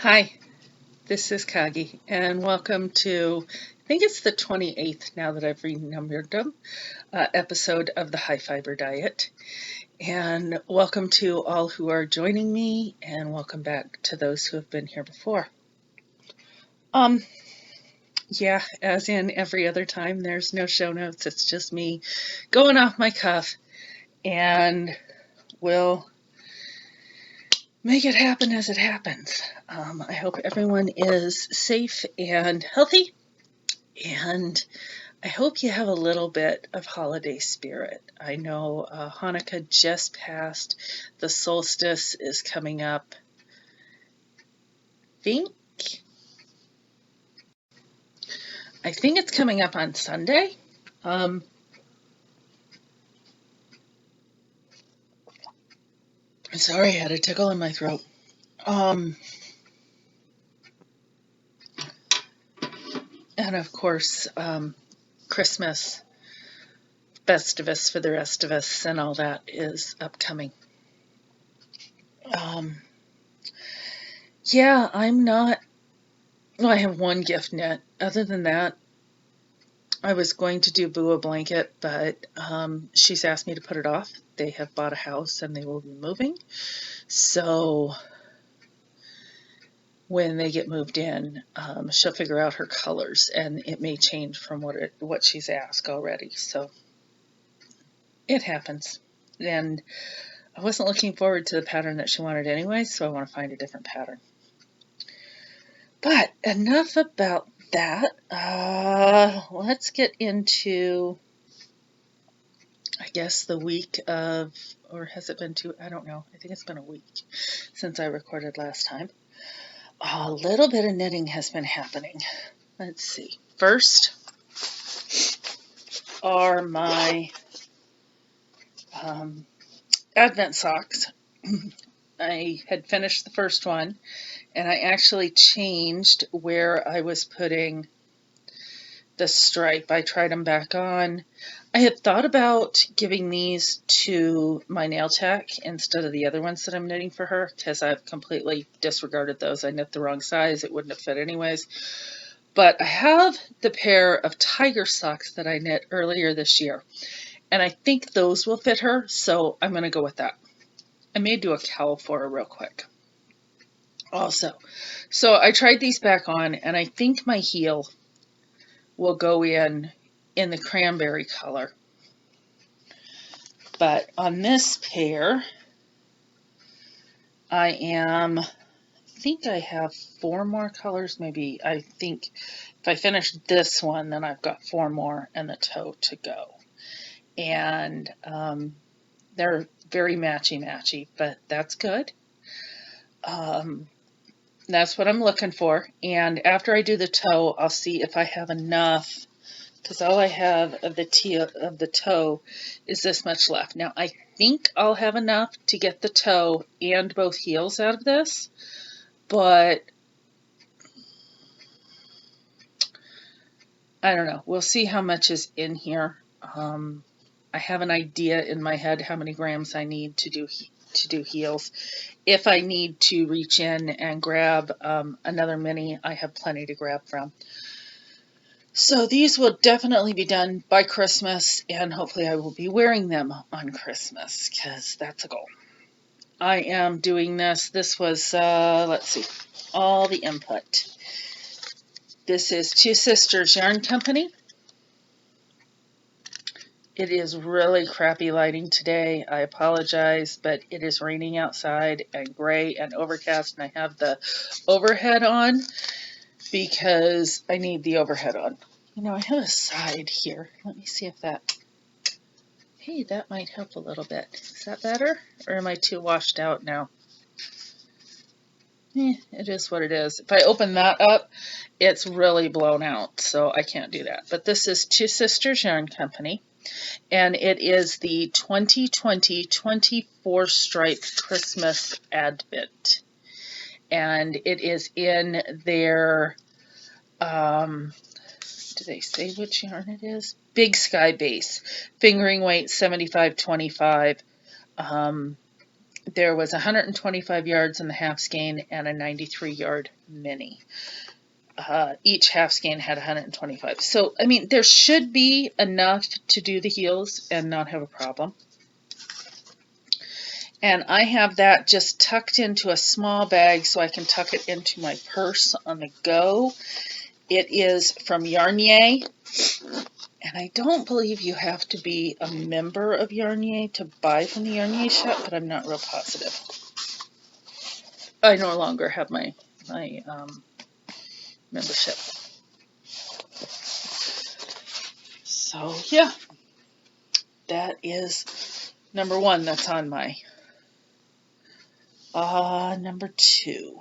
Hi, this is Kagi, and welcome to, I think it's the 28th now that I've renumbered them, episode of the High Fiber Diet. And welcome to all who are joining me, and welcome back to those who have been here before. Yeah, as in every other time, there's no show notes. It's just me going off my cuff, and we'll make it happen as it happens. I hope everyone is safe and healthy, and I hope you have a little bit of holiday spirit. I know Hanukkah just passed. The solstice is coming up. I think it's coming up on Sunday. Sorry, I had a tickle in my throat. And of course, Christmas, Festivus for the rest of us, and all that is upcoming. Yeah, I'm not. Well, I have one gift knit. Other than that, I was going to do Boo a blanket, but she's asked me to put it off. They have bought a house and they will be moving. So when they get moved in, she'll figure out her colors, and it may change from what she's asked already. So it happens. And I wasn't looking forward to the pattern that she wanted anyway, so I want to find a different pattern. But enough about that. Let's get into, I guess, the week of, or has it been two? I don't know. I think it's been a week since I recorded last time. A little bit of knitting has been happening. Let's see. First are my Advent socks. I had finished the first one, and I actually changed where I was putting the stripe. I tried them back on. I had thought about giving these to my nail tech instead of the other ones that I'm knitting for her, because I've completely disregarded those. I knit the wrong size. It wouldn't have fit anyways. But I have the pair of tiger socks that I knit earlier this year, and I think those will fit her, so I'm going to go with that. I may do a cowl for her real quick also. So I tried these back on, and I think my heel will go in the cranberry color. But on this pair, I think I have 4 more colors, maybe. I think if I finish this one, then I've got 4 more and the toe to go. And they're very matchy-matchy, but that's good. That's what I'm looking for. And after I do the toe, I'll see if I have enough, because all I have of the toe is this much left. Now, I think I'll have enough to get the toe and both heels out of this, but I don't know. We'll see how much is in here. I have an idea in my head how many grams I need to do heels. If I need to reach in and grab another mini, I have plenty to grab from. So these will definitely be done by Christmas, and hopefully I will be wearing them on Christmas, because that's a goal. I am doing this. This was, let's see, all the input. This is Two Sisters Yarn Company. It is really crappy lighting today. I apologize, but it is raining outside and gray and overcast, and I have the overhead on because I need the overhead on. You know, I have a side here. Let me see if that, hey, that might help a little bit. Is that better? Or am I too washed out now? It is what it is. If I open that up, it's really blown out, so I can't do that. But this is Two Sisters Yarn Company, and it is the 2020 24 stripe Christmas Advent. And it is in their, do they say which yarn it is? Big Sky Base, fingering weight 75-25. there was 125 yards in the half skein and a 93-yard mini. Each half skein had 125. So, I mean, there should be enough to do the heels and not have a problem. And I have that just tucked into a small bag so I can tuck it into my purse on the go. It is from Yarnier, and I don't believe you have to be a member of Yarnier to buy from the Yarnier shop, but I'm not real positive. I no longer have my membership. So yeah, that is number one that's on my number two.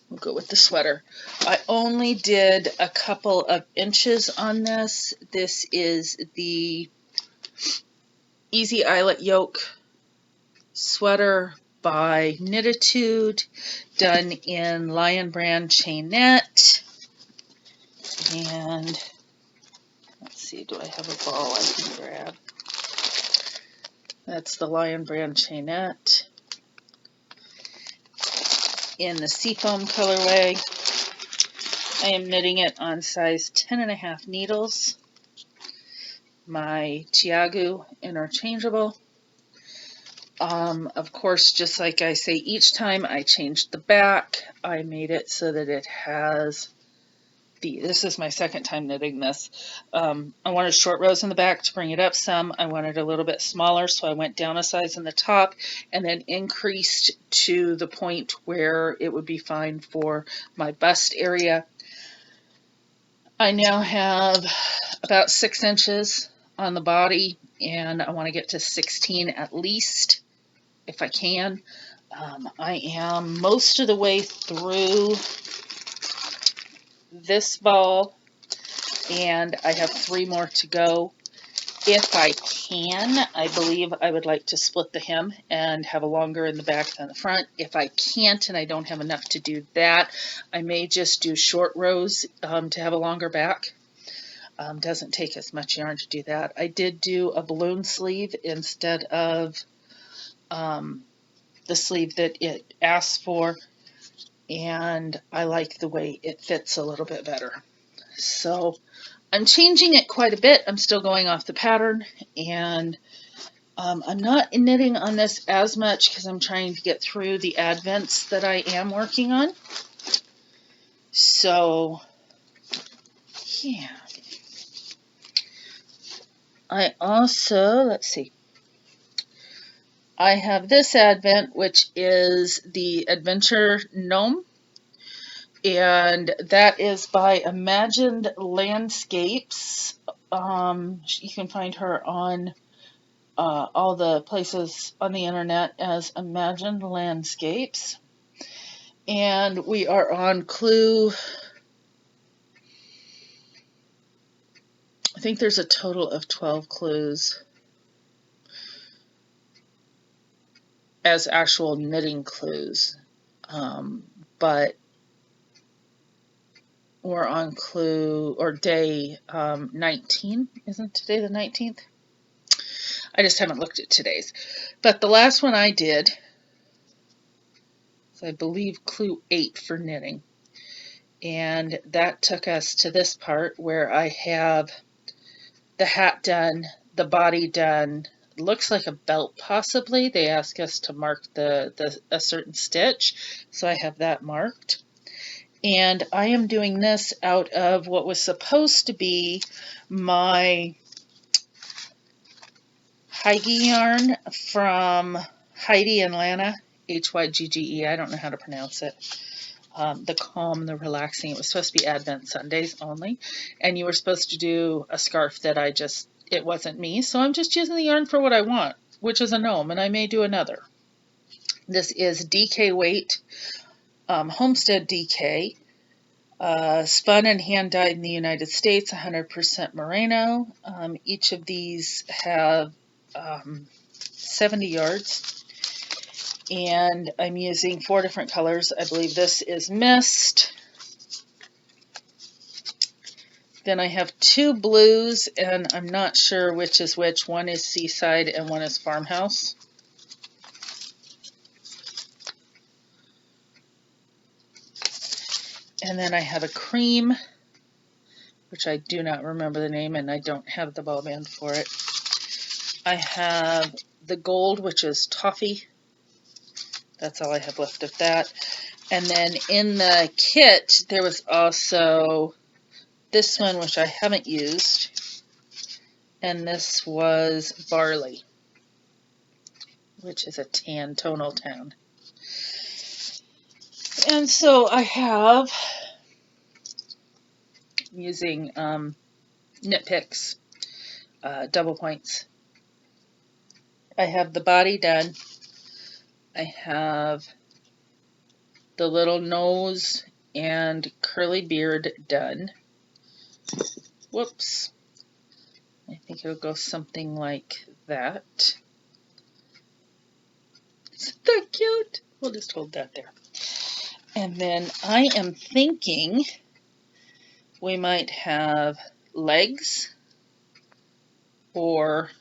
We'll go with the sweater. I only did a couple of inches on this. This is the Easy Eyelet Yoke sweater by Knititude, done in Lion Brand Chainette. And let's see, do I have a ball I can grab? That's the Lion Brand Chainette in the Seafoam colorway. I am knitting it on size 10.5 needles. My Chiagu interchangeable. Of course, just like I say each time, I changed the back. I made it so that it has this is my second time knitting this. I wanted short rows in the back to bring it up some. I wanted a little bit smaller, so I went down a size in the top and then increased to the point where it would be fine for my bust area. I now have about 6 inches on the body, and I want to get to 16 at least, if I can. I am most of the way through this ball, and I have 3 more to go. If I can, I believe I would like to split the hem and have a longer in the back than the front. If I can't and I don't have enough to do that, I may just do short rows to have a longer back. Doesn't take as much yarn to do that. I did do a balloon sleeve instead of the sleeve that it asks for, and I like the way it fits a little bit better. So I'm changing it quite a bit. I'm still going off the pattern, and I'm not knitting on this as much because I'm trying to get through the advents that I am working on. So yeah. I also, let's see, I have this advent, which is the Adventure Gnome, and that is by Imagined Landscapes. You can find her on all the places on the internet as Imagined Landscapes. And we are on clue, I think there's a total of 12 clues as actual knitting clues, but we're on clue or day 19. Isn't today the 19th? I just haven't looked at today's. But the last one I did is, I believe, clue 8 for knitting. And that took us to this part where I have the hat done, the body done. Looks like a belt possibly. They ask us to mark a certain stitch, so I have that marked. And I am doing this out of what was supposed to be my Hygge yarn from Heidi and Lana, Hygge. I don't know how to pronounce it. The calm, the relaxing. It was supposed to be Advent Sundays only, and you were supposed to do a scarf that it wasn't me, so I'm just using the yarn for what I want, which is a gnome, and I may do another. This is DK weight, Homestead DK, spun and hand dyed in the United States, 100% merino. Each of these have 70 yards, and I'm using 4 different colors. I believe this is Mist. Then I have 2 blues, and I'm not sure which is which. One is Seaside and one is Farmhouse. And then I have a cream, which I do not remember the name, and I don't have the ball band for it. I have the gold, which is toffee. That's all I have left of that. And then in the kit, there was also this one, which I haven't used. And this was barley, which is a tan, tonal tan. And so I have, using Knit Picks, double points. I have the body done. I have the little nose and curly beard done. Whoops. I think it'll go something like that. Isn't that cute? We'll just hold that there. And then I am thinking we might have legs or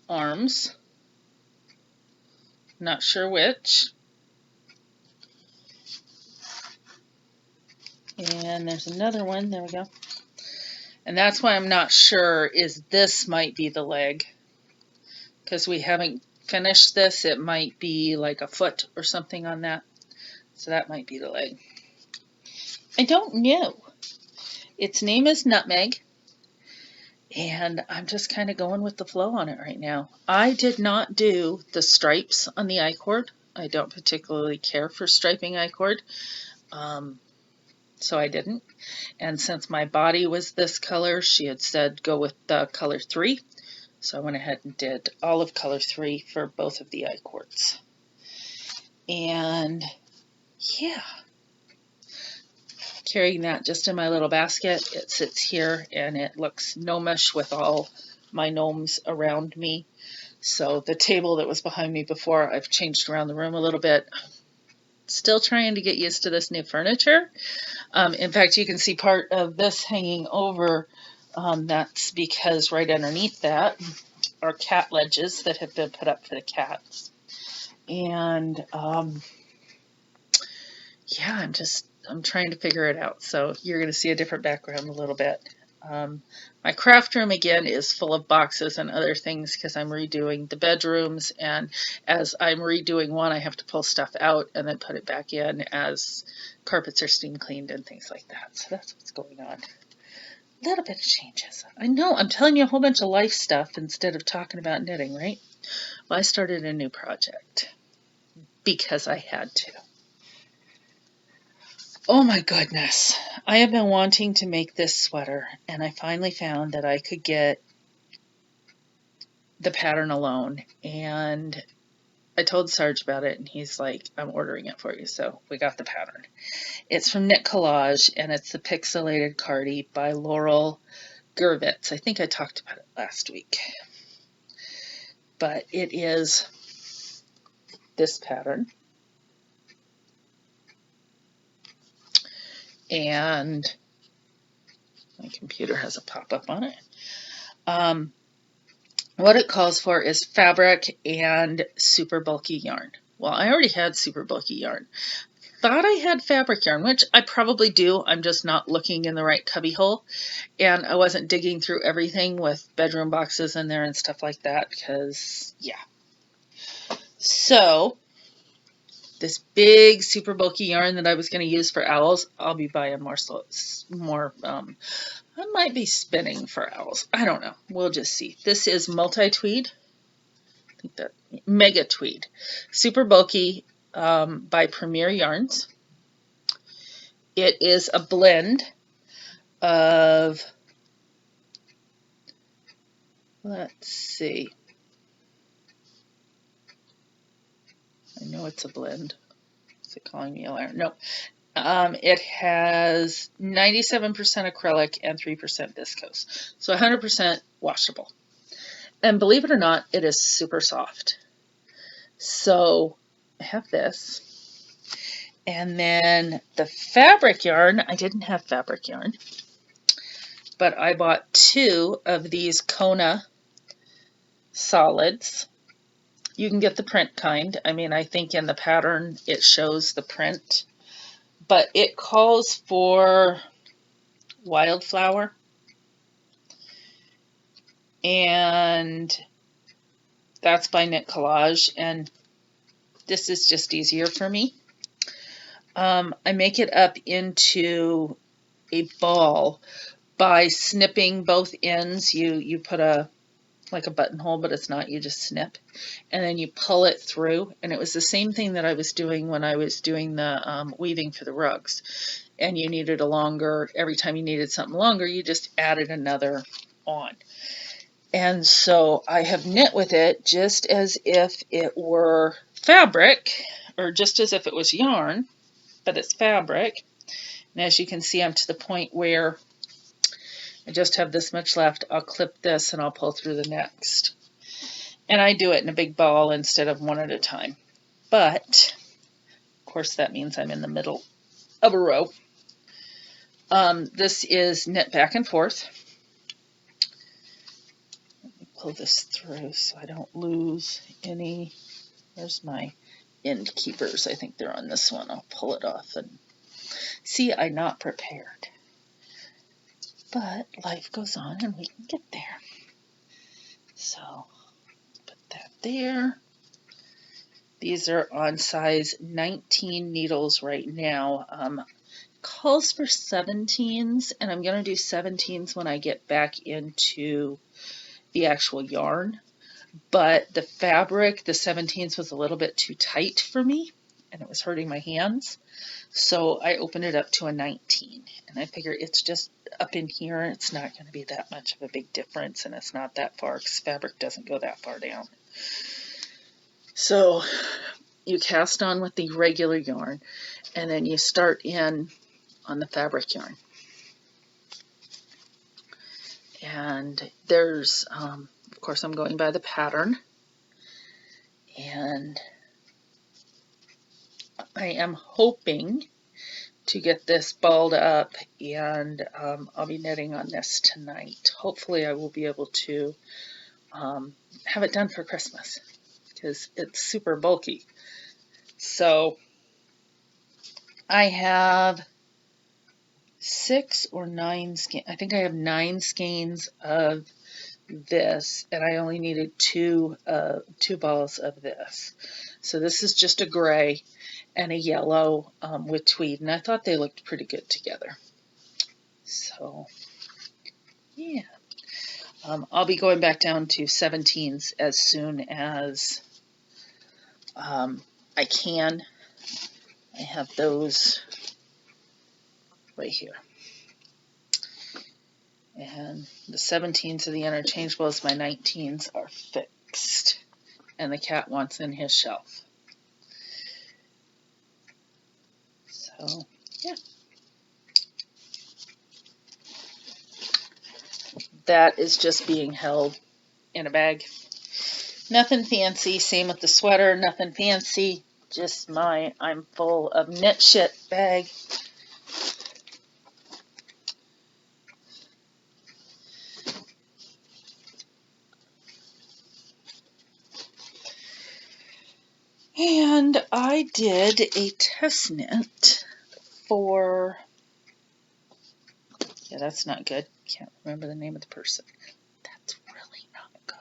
arms. Not sure which. And there's another one. There we go. And that's why I'm not sure is this might be the leg. Because we haven't finished this. It might be like a foot or something on that. So that might be the leg. I don't know. Its name is Nutmeg. And I'm just kind of going with the flow on it right now. I did not do the stripes on the I-cord. I don't particularly care for striping I-cord. So I didn't. And since my body was this color, she had said go with the color 3. So I went ahead and did all of color 3 for both of the I-cords. And yeah, carrying that just in my little basket. It sits here and it looks gnomish with all my gnomes around me. So the table that was behind me before, I've changed around the room a little bit. Still trying to get used to this new furniture. In fact, you can see part of this hanging over. That's because right underneath that are cat ledges that have been put up for the cats. And yeah, I'm trying to figure it out. So you're going to see a different background a little bit. My craft room again is full of boxes and other things because I'm redoing the bedrooms, and as I'm redoing one I have to pull stuff out and then put it back in as carpets are steam cleaned and things like that. So that's what's going on. A little bit of changes. I know, I'm telling you a whole bunch of life stuff instead of talking about knitting, right? Well, I started a new project because I had to. Oh my goodness. I have been wanting to make this sweater, and I finally found that I could get the pattern alone. And I told Sarge about it, and he's like, I'm ordering it for you. So we got the pattern. It's from Knit Collage, and it's the Pixelated Cardi by Laurel Gervitz. I think I talked about it last week. But it is this pattern. And my computer has a pop-up on it. What it calls for is fabric and super bulky yarn. Well, I already had super bulky yarn. Thought I had fabric yarn, which I probably do. I'm just not looking in the right cubby hole. And I wasn't digging through everything with bedroom boxes in there and stuff like that because, yeah. So this big super bulky yarn that I was going to use for owls, I'll be buying more I might be spinning for owls. I don't know. We'll just see. This is multi-tweed. I think that mega tweed. Super bulky by Premier Yarns. It is a blend of, let's see. I know it's a blend. Is it calling me a liar? No. It has 97% acrylic and 3% viscose. So 100% washable. And believe it or not, it is super soft. So I have this. And then the fabric yarn, I didn't have fabric yarn, but I bought 2 of these Kona solids. You can get the print kind. I mean, I think in the pattern it shows the print, but it calls for Wildflower, and that's by Knit Collage, and this is just easier for me. I make it up into a ball by snipping both ends. You put like a buttonhole, but it's not, you just snip, and then you pull it through. And it was the same thing that I was doing when I was doing the weaving for the rugs, and you needed a longer, every time you needed something longer, you just added another on. And so I have knit with it just as if it were fabric, or just as if it was yarn, but it's fabric. And as you can see, I'm to the point where I just have this much left. I'll clip this and I'll pull through the next. And I do it in a big ball instead of one at a time. But, of course, that means I'm in the middle of a row. This is knit back and forth. Let me pull this through so I don't lose any. There's my end keepers. I think they're on this one. I'll pull it off and see, I'm not prepared. But life goes on and we can get there. So put that there. These are on size 19 needles right now. Calls for 17s, and I'm going to do 17s when I get back into the actual yarn. But the fabric, the 17s was a little bit too tight for me, and it was hurting my hands. So I opened it up to a 19, and I figure it's just up in here. It's not going to be that much of a big difference, and it's not that far because fabric doesn't go that far down. So you cast on with the regular yarn, and then you start in on the fabric yarn. And there's, of course, I'm going by the pattern, and I am hoping to get this balled up, and I'll be knitting on this tonight. Hopefully I will be able to have it done for Christmas, because it's super bulky. So I have 6 or 9 skeins. I think I have 9 skeins of this, and I only needed two balls of this. So this is just a gray and a yellow with tweed, and I thought they looked pretty good together. So yeah, I'll be going back down to 17s as soon as I can. I have those right here. And the 17s are the interchangeables, my 19s are fixed. And the cat wants in his shelf. So, yeah. That is just being held in a bag. Nothing fancy. Same with the sweater, nothing fancy. Just my I'm full of knit shit bag. And I did a test knit for, yeah, that's not good. Can't remember the name of the person. That's really not good.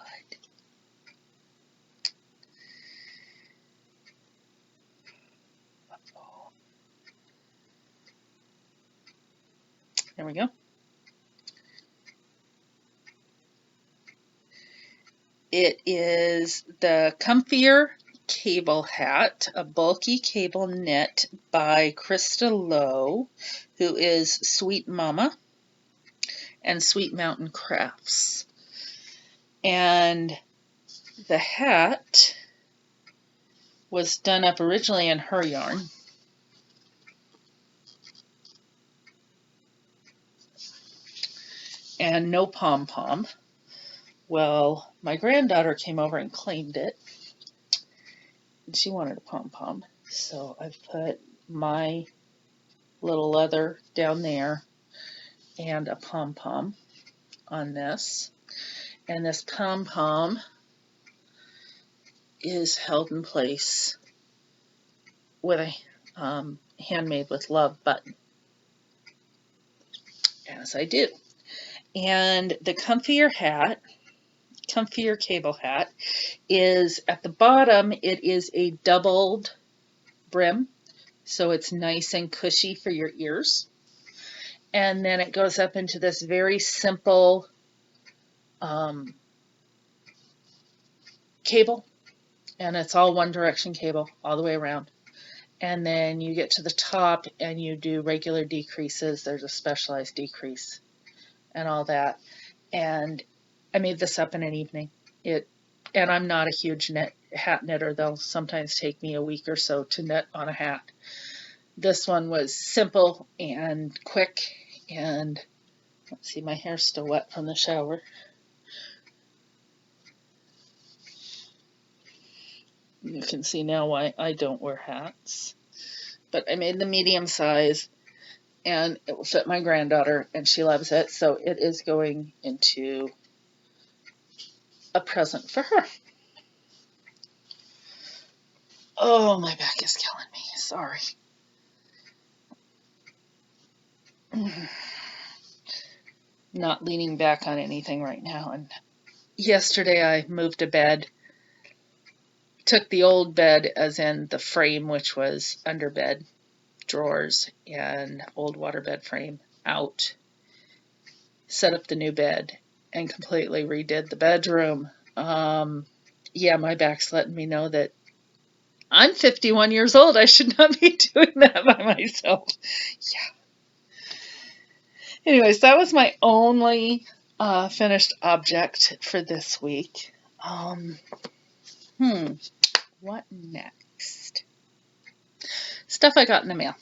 There we go. It is the Comfier Cable Hat, a bulky cable knit by Krista Lowe, who is Sweet Mama and Sweet Mountain Crafts. And the hat was done up originally in her yarn. And no pom-pom. Well, my granddaughter came over and claimed it. And she wanted a pom-pom. So I've put my little leather down there and a pom-pom on this. And this pom-pom is held in place with a Handmade with Love button, as I do. And the comfier cable hat, is at the bottom. It is a doubled brim, so it's nice and cushy for your ears. And then it goes up into this very simple cable, and it's all one direction cable all the way around. And then you get to the top and you do regular decreases. There's a specialized decrease and all that. And I made this up in an evening. And I'm not a huge hat knitter. They'll sometimes take me a week or so to knit on a hat. This one was simple and quick, and let's see, my hair's still wet from the shower. You can see now why I don't wear hats. But I made the medium size, and it will fit my granddaughter, and she loves it, so it is going into a present for her. Oh, my back is killing me. Sorry. Not leaning back on anything right now. And yesterday I moved a bed. Took the old bed, as in the frame, which was under bed, drawers, and old waterbed frame, out. Set up the new bed and completely redid the bedroom. Yeah, my back's letting me know that I'm 51 years old. I should not be doing that by myself. Yeah. Anyways, that was my only finished object for this week. What next? Stuff I got in the mail.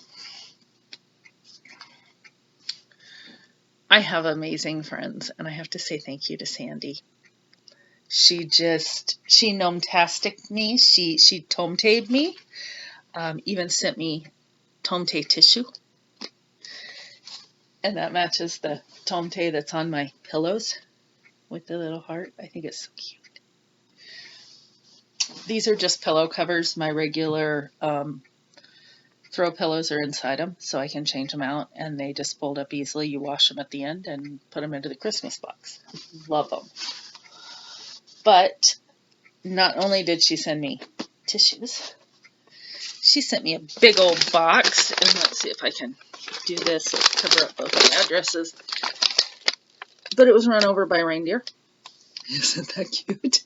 I have amazing friends, and I have to say thank you to Sandy. She gnome-tastic me. She tomtayed me. Even sent me tomtay tissue. And that matches the tomtay that's on my pillows with the little heart. I think it's so cute. These are just pillow covers. My regular throw pillows are inside them, so I can change them out, and they just fold up easily. You wash them at the end and put them into the Christmas box. Love them. But not only did she send me tissues, she sent me a big old box, and let's see if I can do this to cover up both the addresses. But it was run over by reindeer. Isn't that cute?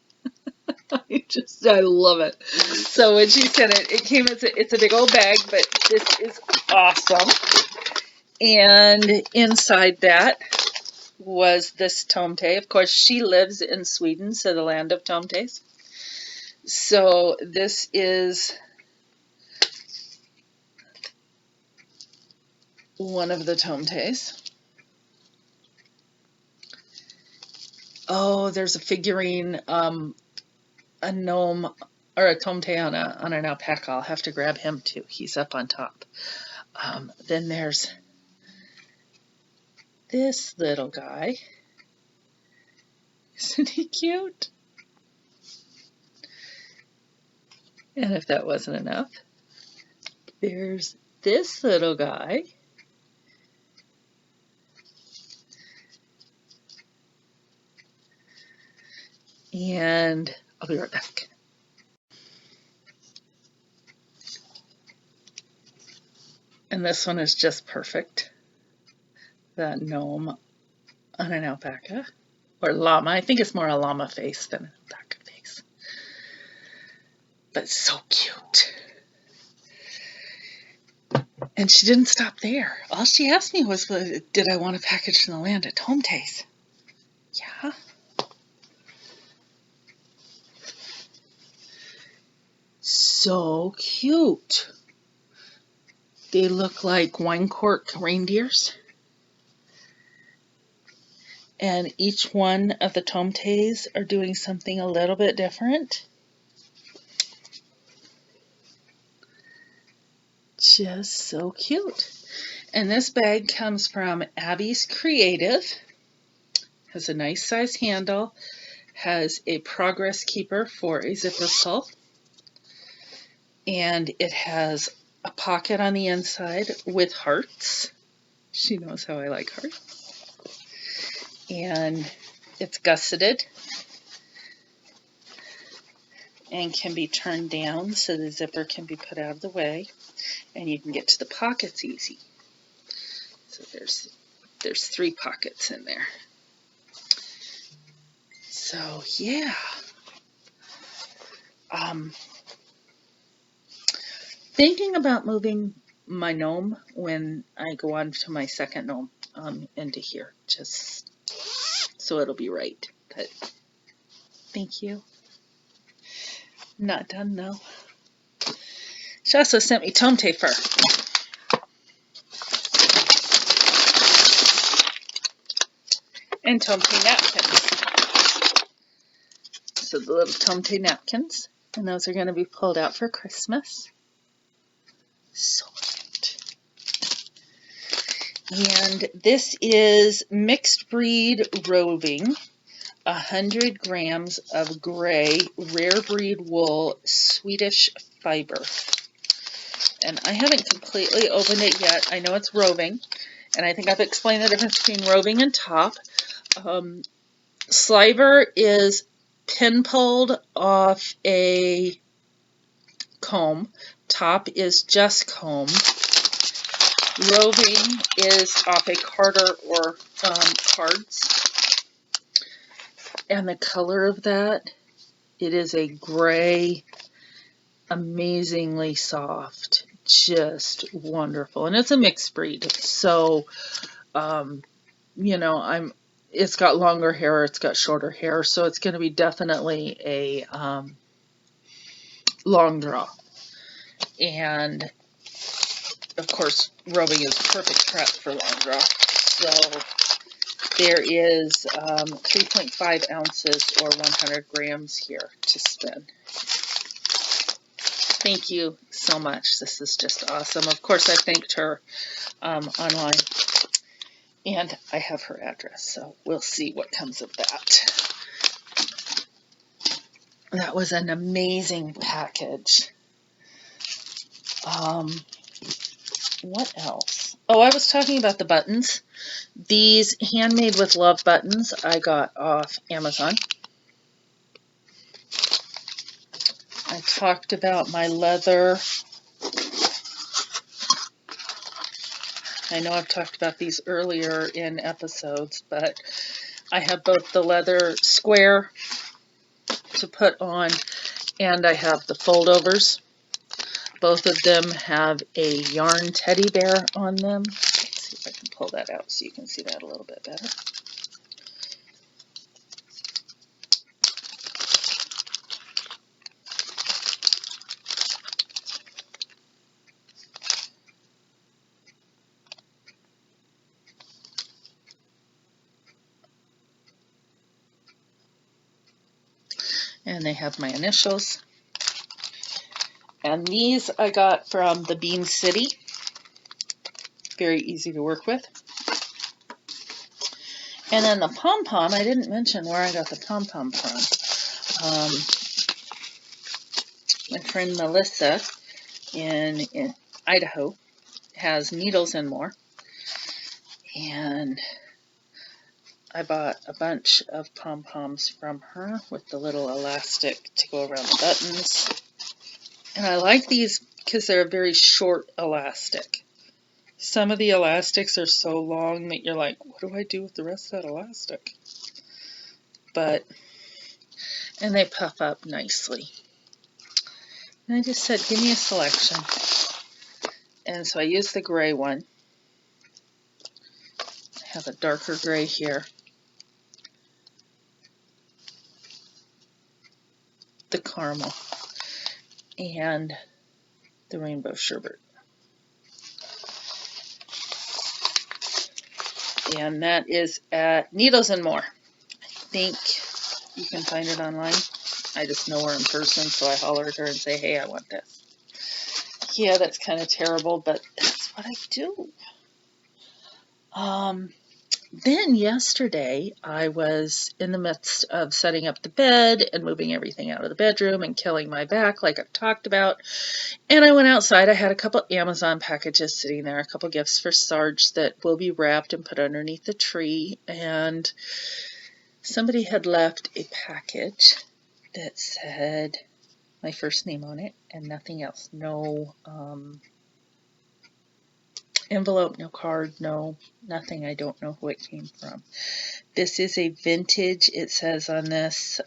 I love it. So when she sent it, it came as it's a big old bag, but this is awesome. And inside that was this tomtay. Of course, she lives in Sweden, so the land of tomtays. So this is one of the tomtays. Oh, there's a figurine, a gnome or a tomtay on an alpaca. I'll have to grab him too. He's up on top. Then there's this little guy. Isn't he cute? And if that wasn't enough, there's this little guy. And I'll be right back. And this one is just perfect. The gnome on an alpaca. Or llama. I think it's more a llama face than an alpaca face. But so cute. And she didn't stop there. All she asked me was, did I want a package from the land of tomtays? Yeah. So cute. They look like wine cork reindeers. And each one of the tomtays are doing something a little bit different. Just so cute. And this bag comes from Abby's Creative. Has a nice size handle. Has a progress keeper for a zipper pull. And it has a pocket on the inside with hearts. She knows how I like hearts. And it's gusseted and can be turned down so the zipper can be put out of the way and you can get to the pockets easy. So there's 3 pockets in there. So yeah. Thinking about moving my gnome when I go on to my second gnome into here, just so it'll be right. But thank you. Not done though. She also sent me tomte fur. And tomte napkins. So the little tomte napkins, and those are going to be pulled out for Christmas. So cute. And this is mixed breed roving, 100 grams of gray rare breed wool Swedish fiber. And I haven't completely opened it yet. I know it's roving, and I think I've explained the difference between roving and top. Sliver is pin pulled off a comb. Top is just comb. Roving is off a carder or cards. And the color of that, it is a gray, amazingly soft, just wonderful. And it's a mixed breed. So, you know, it's got longer hair, it's got shorter hair, so it's going to be definitely a long draw. And of course, roving is perfect prep for long draw. So there is 3.5 ounces or 100 grams here to spin. Thank you so much. This is just awesome. Of course, I thanked her online, and I have her address, so we'll see what comes of that. That was an amazing package. What else? Oh, I was talking about the buttons. These Handmade with Love buttons I got off Amazon. I talked about my leather. I know I've talked about these earlier in episodes, but I have both the leather square to put on and I have the foldovers. Both of them have a yarn teddy bear on them. Let's see if I can pull that out so you can see that a little bit better. And they have my initials. And these I got from the Bean City. Very easy to work with. And then the pom-pom, I didn't mention where I got the pom-pom from. My friend Melissa in Idaho has Needles and More. And I bought a bunch of pom-poms from her with the little elastic to go around the buttons. And I like these because they're a very short elastic. Some of the elastics are so long that you're like, what do I do with the rest of that elastic? And they puff up nicely. And I just said, give me a selection. And so I used the gray one. I have a darker gray here. The caramel. And the rainbow sherbet. And that is at Needles and More. I think you can find it online. I just know her in person, so I holler at her and say, hey, I want this. Yeah, that's kind of terrible, but that's what I do. Then yesterday, I was in the midst of setting up the bed and moving everything out of the bedroom and killing my back, like I've talked about. And I went outside. I had a couple Amazon packages sitting there, a couple gifts for Sarge that will be wrapped and put underneath the tree. And somebody had left a package that said my first name on it and nothing else. No envelope, no card, no nothing. I don't know who it came from. This is a vintage, it says on this,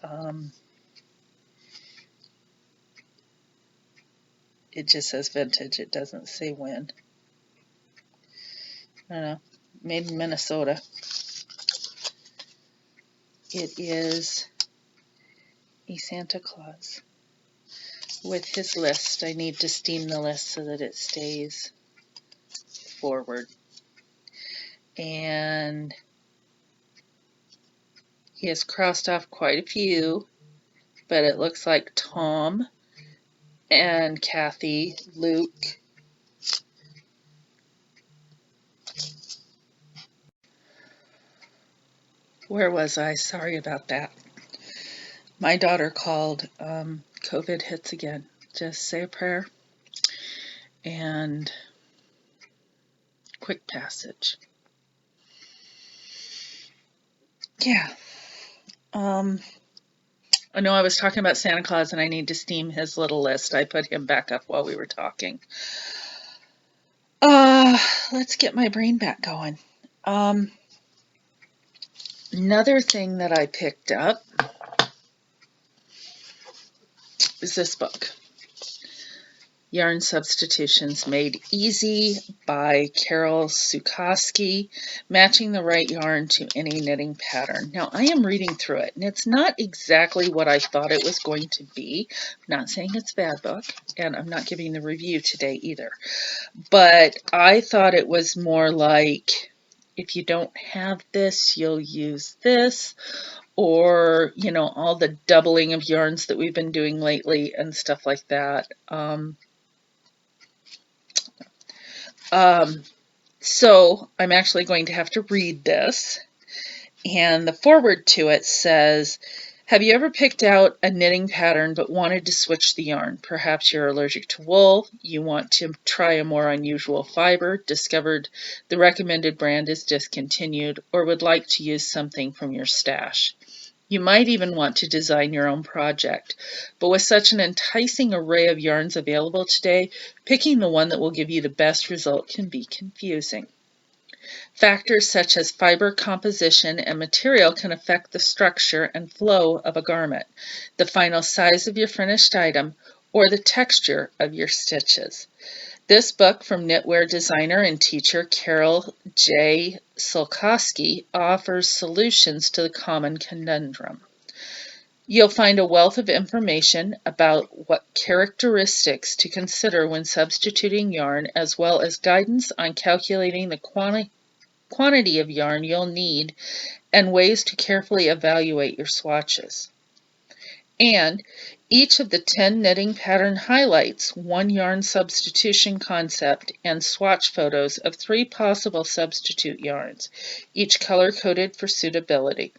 it just says vintage. It doesn't say when. I don't know. Made in Minnesota. It is a Santa Claus with his list. I need to steam the list so that it stays forward. And he has crossed off quite a few, but it looks like Tom and Kathy, Luke, where was I? Sorry about that. My daughter called. COVID hits again. Just say a prayer and quick passage. Yeah. I know I was talking about Santa Claus and I need to steam his little list. I put him back up while we were talking. Let's get my brain back going. Another thing that I picked up is this book, Yarn Substitutions Made Easy by Carol Sukoski, Matching the Right Yarn to Any Knitting Pattern. Now, I am reading through it, and it's not exactly what I thought it was going to be. I'm not saying it's a bad book, and I'm not giving the review today either. But I thought it was more like, if you don't have this, you'll use this, or, you know, all the doubling of yarns that we've been doing lately and stuff like that. So I'm actually going to have to read this. And the foreword to it says, have you ever picked out a knitting pattern but wanted to switch the yarn? Perhaps you're allergic to wool, you want to try a more unusual fiber, discovered the recommended brand is discontinued, or would like to use something from your stash. You might even want to design your own project, but with such an enticing array of yarns available today, picking the one that will give you the best result can be confusing. Factors such as fiber composition and material can affect the structure and flow of a garment, the final size of your finished item, or the texture of your stitches. This book from knitwear designer and teacher Carol J. Sulkowski offers solutions to the common conundrum. You'll find a wealth of information about what characteristics to consider when substituting yarn, as well as guidance on calculating the quantity of yarn you'll need and ways to carefully evaluate your swatches. And each of the 10 knitting pattern highlights one yarn substitution concept and swatch photos of 3 possible substitute yarns, each color-coded for suitability.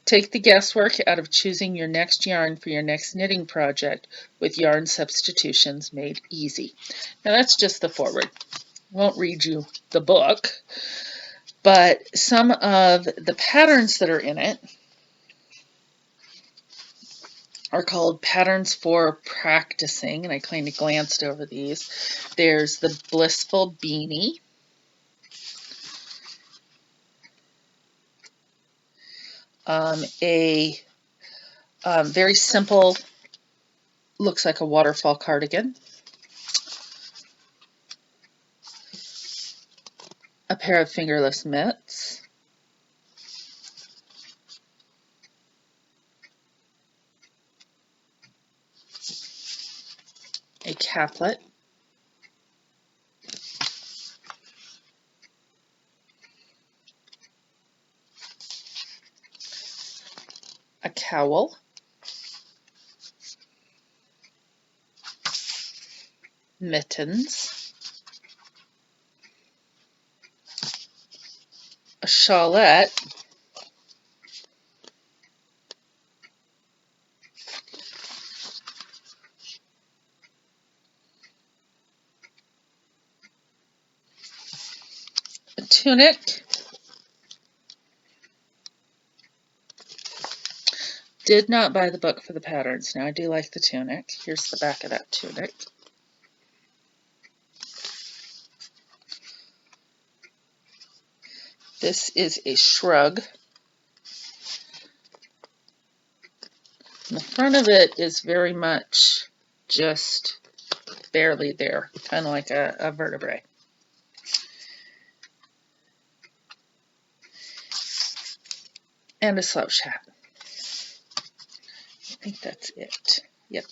Take the guesswork out of choosing your next yarn for your next knitting project with Yarn Substitutions Made Easy. Now that's just the foreword. I won't read you the book, but some of the patterns that are in it are called Patterns for Practicing, and I kind of glanced over these. There's the Blissful Beanie, a very simple, looks like a waterfall cardigan, a pair of fingerless mitts, a caplet, a cowl, mittens, a shawlette. A tunic. Did not buy the book for the patterns. Now I do like the tunic. Here's the back of that tunic. This is a shrug. And the front of it is very much just barely there, kind of like a vertebrae. And a slouch hat. I think that's it. Yep.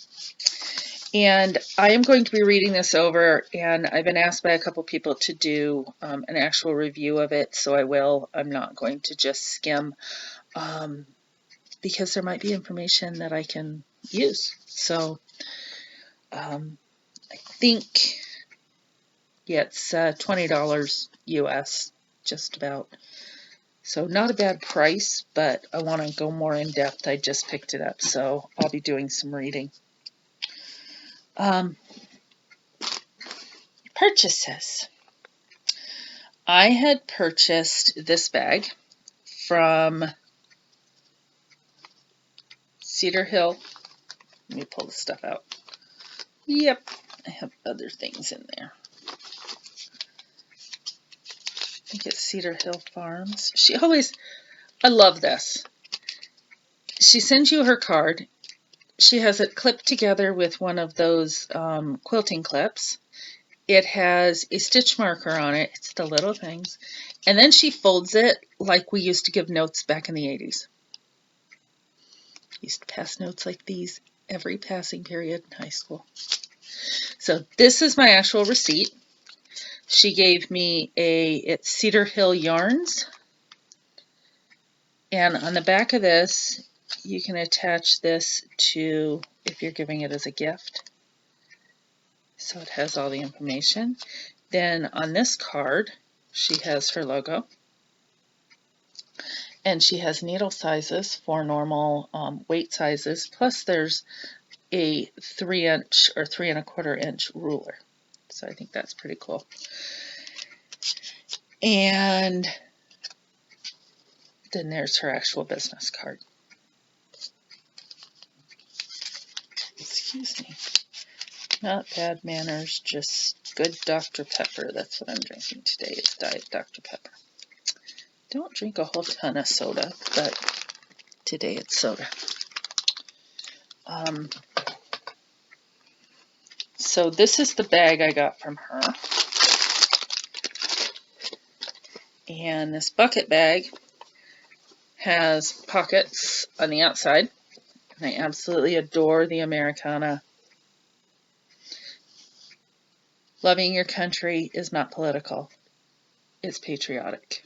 And I am going to be reading this over, and I've been asked by a couple people to do an actual review of it, so I will. I'm not going to just skim, because there might be information that I can use. So I think, yeah, it's $20 US, just about. So not a bad price, but I want to go more in depth. I just picked it up, so I'll be doing some reading. Purchases. I had purchased this bag from Cedar Hill. Let me pull the stuff out. Yep, I have other things in there. I think it's Cedar Hill Farms. I love this. She sends you her card. She has it clipped together with one of those quilting clips. It has a stitch marker on it. It's the little things. And then she folds it like we used to give notes back in the 80s. Used to pass notes like these every passing period in high school. So this is my actual receipt. She gave me it's Cedar Hill Yarns. And on the back of this, you can attach this to, if you're giving it as a gift. So it has all the information. Then on this card, she has her logo. And she has needle sizes for normal weight sizes. Plus there's a 3-inch or 3 1/4 inch ruler. So I think that's pretty cool. And then there's her actual business card. Excuse me. Not bad manners, just good Dr. Pepper. That's what I'm drinking today, is Diet Dr. Pepper. Don't drink a whole ton of soda, but today it's soda. So this is the bag I got from her. And this bucket bag has pockets on the outside. And I absolutely adore the Americana. Loving your country is not political. It's patriotic.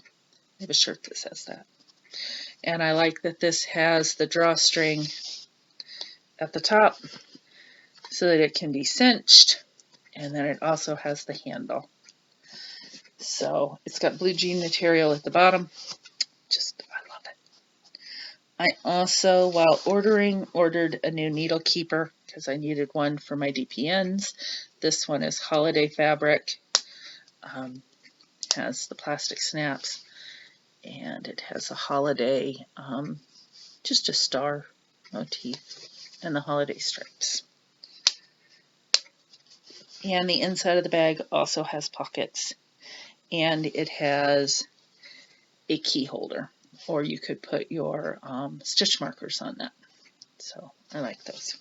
I have a shirt that says that. And I like that this has the drawstring at the top so that it can be cinched. And then it also has the handle. So it's got blue jean material at the bottom. I love it. I also, while ordered a new needle keeper because I needed one for my DPNs. This one is holiday fabric. Has the plastic snaps, and it has a holiday, just a star motif, and the holiday stripes. And the inside of the bag also has pockets, and it has a key holder, or you could put your stitch markers on that. So I like those.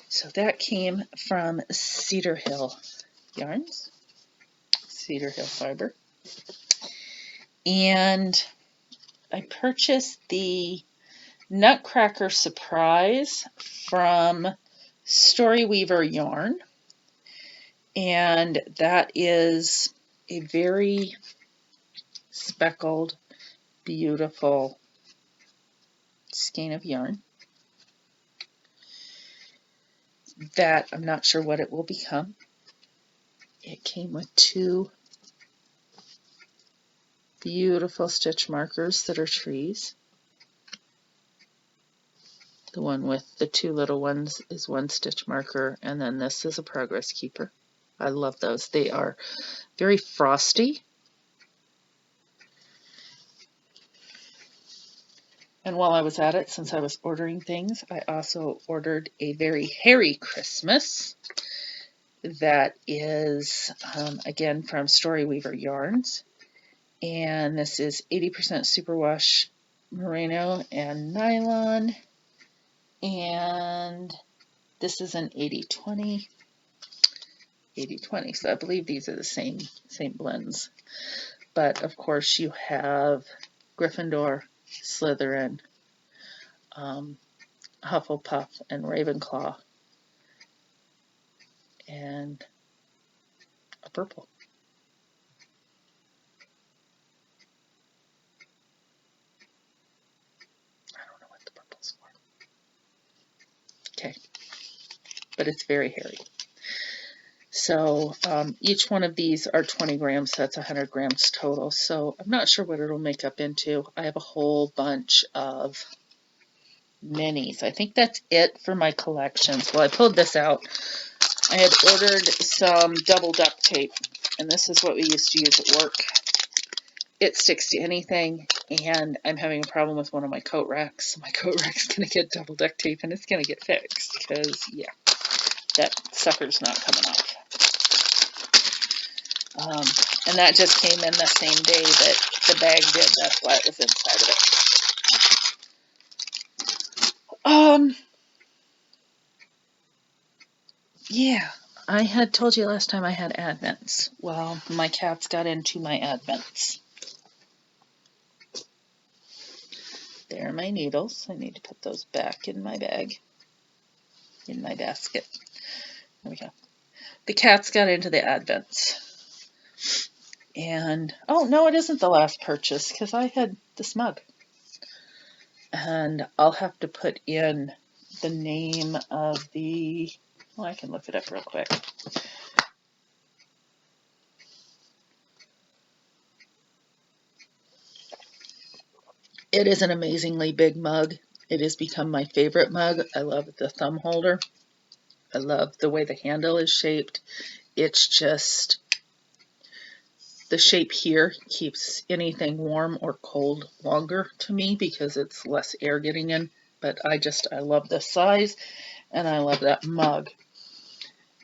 So that came from Cedar Hill Yarns, Cedar Hill Fiber. And I purchased the Nutcracker Surprise from Storyweaver Yarn. And that is a very speckled, beautiful skein of yarn that I'm not sure what it will become. It came with 2 beautiful stitch markers that are trees. The one with the two little ones is one stitch marker, and then this is a progress keeper. I love those. They are very frosty. And while I was at it, since I was ordering things, I also ordered a very hairy Christmas that is, again, from Storyweaver Yarns. And this is 80% superwash merino and nylon. And this is an 80-20. 80-20, so I believe these are the same blends. But of course you have Gryffindor, Slytherin, Hufflepuff, and Ravenclaw, and a purple. I don't know what the purple's for. Okay, but it's very hairy. So each one of these are 20 grams, so that's 100 grams total. So I'm not sure what it'll make up into. I have a whole bunch of minis. I think that's it for my collections. Well, I pulled this out. I had ordered some double duct tape, and this is what we used to use at work. It sticks to anything, and I'm having a problem with one of my coat racks. My coat rack's going to get double duct tape, and it's going to get fixed, because, yeah, that sucker's not coming off. And that just came in the same day that the bag did. That's why it was inside of it. Yeah, I had told you last time I had Advents. Well, my cats got into my Advents. There are my needles. I need to put those back in my bag, in my basket. There we go. The cats got into the Advents. And, oh, no, it isn't the last purchase, because I had this mug. And I'll have to put in the name of the, well, I can look it up real quick. It is an amazingly big mug. It has become my favorite mug. I love the thumb holder. I love the way the handle is shaped. It's just, the shape here keeps anything warm or cold longer to me because it's less air getting in. But I love the size, and I love that mug.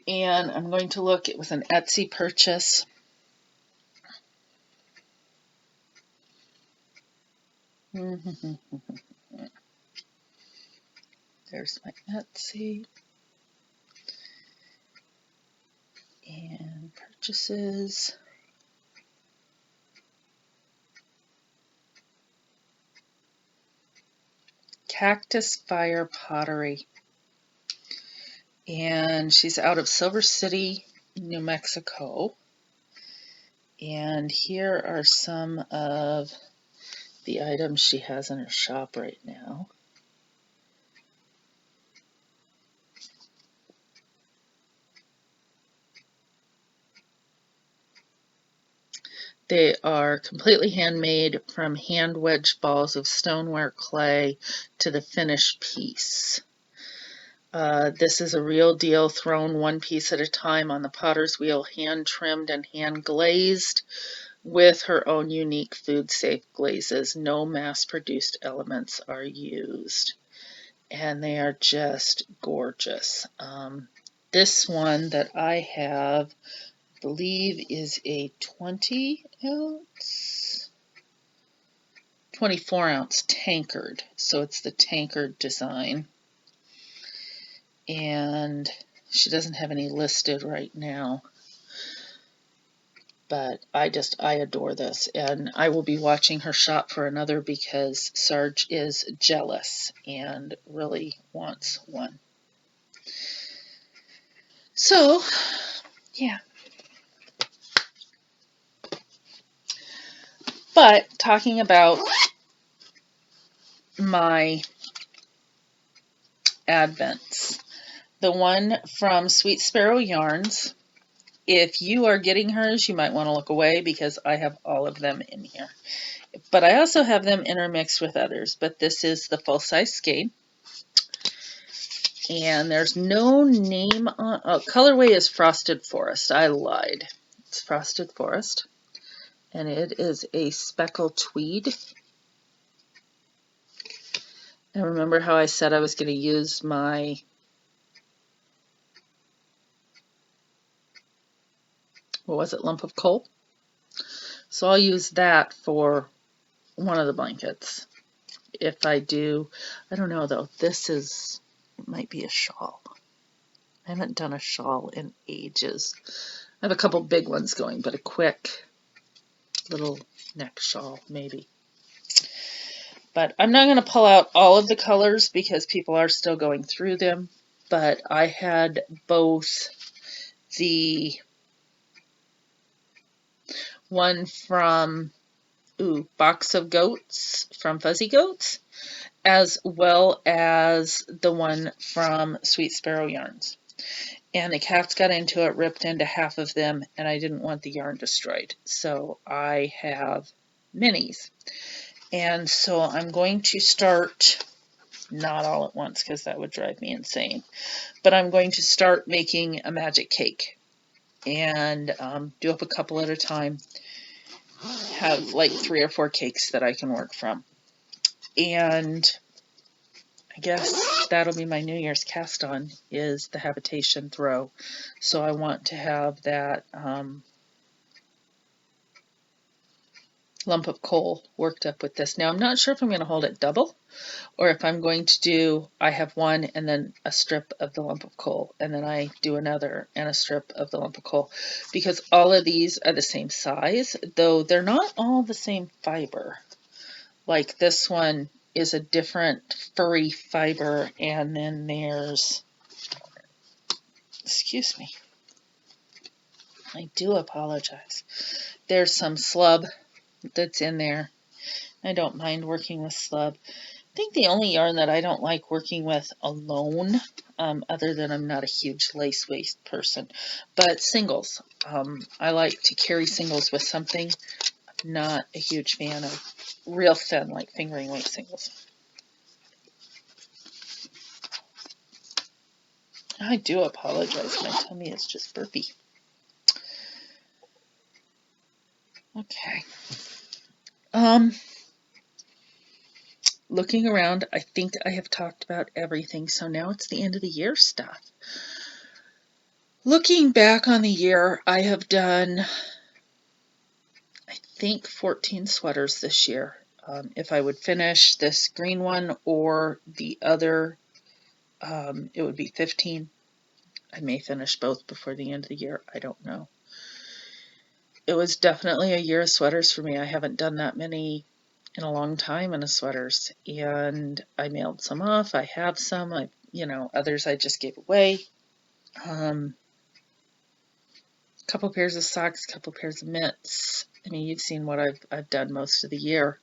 And I'm going to look, it was an Etsy purchase. There's my Etsy. And purchases. Cactus Fire Pottery. And she's out of Silver City, New Mexico. And here are some of the items she has in her shop right now. They are completely handmade, from hand wedged balls of stoneware clay to the finished piece. This is a real deal, thrown one piece at a time on the potter's wheel, hand trimmed and hand glazed with her own unique food safe glazes. No mass produced elements are used, and they are just gorgeous. This one that I have, I believe, is a 24 ounce tankard. So it's the tankard design. And she doesn't have any listed right now. But I adore this. And I will be watching her shop for another because Sarge is jealous and really wants one. So, yeah. But talking about my Advents, the one from Sweet Sparrow Yarns if you are getting hers, you might want to look away because I have all of them in here. But I also have them intermixed with others. But this is the full-size Skein. And there's no name on, oh, colorway is Frosted Forest. I lied. It's Frosted Forest. And it is a speckle tweed. And remember how I said I was going to use my what was it, lump of coal? So I'll use that for one of the blankets. If I do, I don't know though, it might be a shawl. I haven't done a shawl in ages. I have a couple big ones going, but a quick little neck shawl maybe. But I'm not going to pull out all of the colors because people are still going through them. But I had both the one from Box of Goats from Fuzzy Goats, as well as the one from Sweet Sparrow Yarns. And the cats got into it, ripped into half of them, and I didn't want the yarn destroyed. So I have minis. And so I'm going to start, not all at once because that would drive me insane, but I'm going to start making a magic cake and do up a couple at a time. Have like 3 or 4 cakes that I can work from. And I guess that'll be my New Year's cast on, is the Habitation Throw. So I want to have that lump of coal worked up with this. Now I'm not sure if I'm going to hold it double or if I'm going to do, I have one and then a strip of the lump of coal, and then I do another and a strip of the lump of coal, because all of these are the same size, though they're not all the same fiber. Like this one is a different furry fiber, and then there's, excuse me, I do apologize. There's some slub that's in there. I don't mind working with slub. I think the only yarn that I don't like working with alone, other than I'm not a huge lace waist person, but singles. I like to carry singles with something. I'm not a huge fan of real thin, like fingering weight singles. I do apologize. My tummy is just burpy. Okay. Looking around, I think I have talked about everything, so now it's the end of the year stuff. Looking back on the year, I have done, I think, 14 sweaters this year. If I would finish this green one or the other, it would be 15. I may finish both before the end of the year. I don't know. It was definitely a year of sweaters for me. I haven't done that many in a long time in a sweaters, and I mailed some off. I have some, others I just gave away. Couple pairs of socks, couple pairs of mitts. I mean, you've seen what I've done most of the year.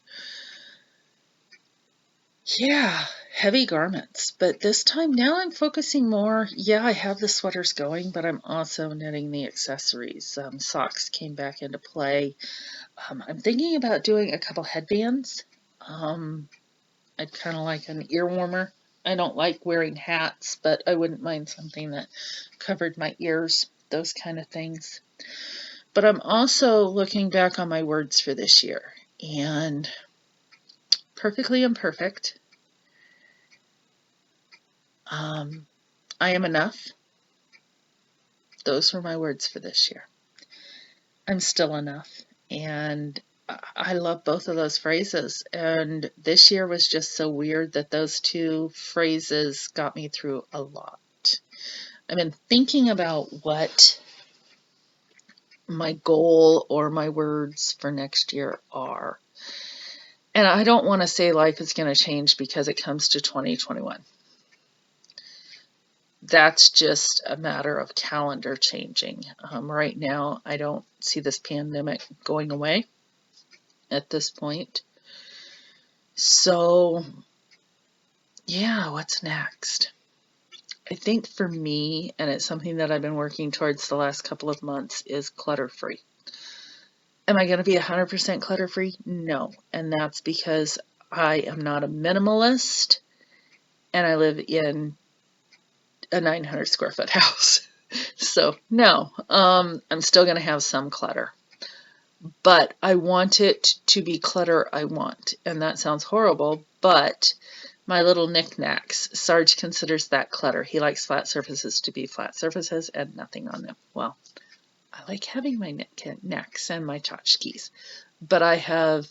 Yeah, heavy garments, but this time now I'm focusing more. Yeah, I have the sweaters going, but I'm also knitting the accessories. Socks came back into play. I'm thinking about doing a couple headbands. I'd kind of like an ear warmer. I don't like wearing hats, but I wouldn't mind something that covered my ears, those kind of things. But I'm also looking back on my words for this year, and perfectly imperfect. I am enough. Those were my words for this year. I'm still enough. And I love both of those phrases. And this year was just so weird that those two phrases got me through a lot. I've been thinking about what my goal or my words for next year are. And I don't want to say life is going to change because it comes to 2021. That's just a matter of calendar changing. Right now, I don't see this pandemic going away at this point. So, yeah, what's next? I think for me, and it's something that I've been working towards the last couple of months, is clutter-free. Am I going to be 100% clutter-free? No. And that's because I am not a minimalist and I live in a 900 square foot house. So no, I'm still going to have some clutter. But I want it to be clutter I want. And that sounds horrible, but my little knickknacks, Sarge considers that clutter. He likes flat surfaces to be flat surfaces and nothing on them. Well, I like having my knickknacks and my tchotchkes, but I have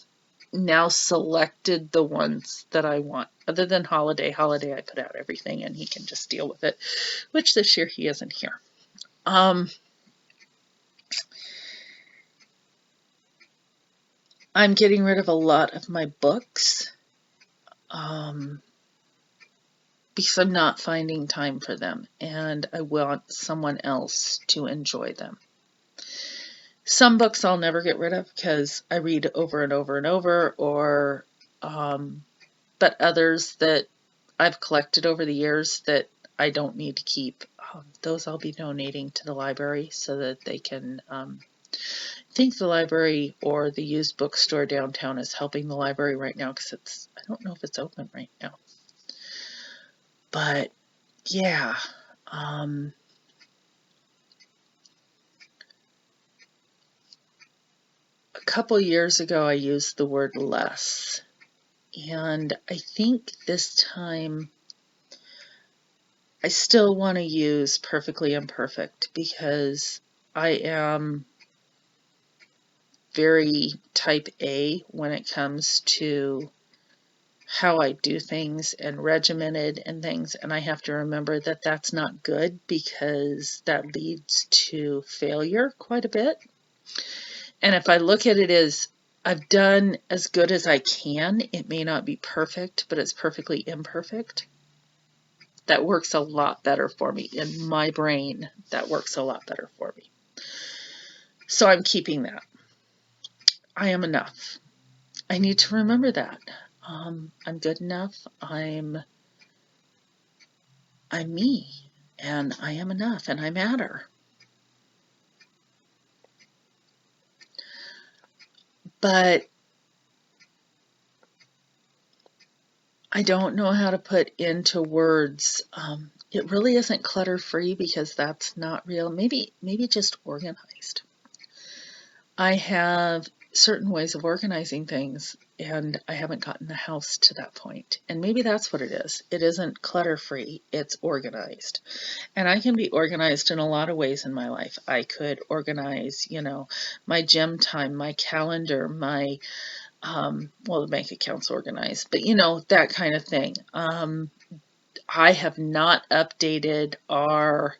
now selected the ones that I want. Other than Holiday, I put out everything and he can just deal with it, which this year he isn't here. I'm getting rid of a lot of my books because I'm not finding time for them and I want someone else to enjoy them. Some books I'll never get rid of because I read over and over and over, or but others that I've collected over the years that I don't need to keep, those I'll be donating to the library so that they can, I think the library or the used bookstore downtown is helping the library right now because I don't know if it's open right now. But yeah, a couple years ago I used the word less, and I think this time I still want to use perfectly imperfect because I am very type A when it comes to how I do things and regimented and things, and I have to remember that that's not good because that leads to failure quite a bit. And if I look at it as I've done as good as I can, it may not be perfect, but it's perfectly imperfect. That works a lot better for me. In my brain, that works a lot better for me. So I'm keeping that. I am enough. I need to remember that. I'm good enough. I'm me, and I am enough, and I matter. But I don't know how to put into words. It really isn't clutter-free because that's not real. Maybe just organized. I have certain ways of organizing things, and I haven't gotten the house to that point. And maybe that's what it is. It isn't clutter-free, it's organized. And I can be organized in a lot of ways in my life. I could organize, my gym time, my calendar, my, well, the bank account's organized, but that kind of thing. I have not updated our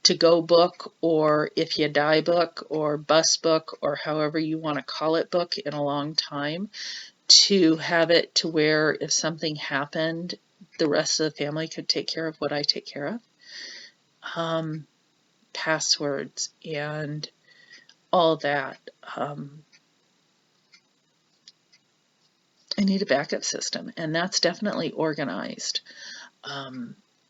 to-go book or if you die book or bus book or however you want to call it book in a long time, to have it to where if something happened, the rest of the family could take care of what I take care of. Passwords and all that. I need a backup system, and that's definitely organized.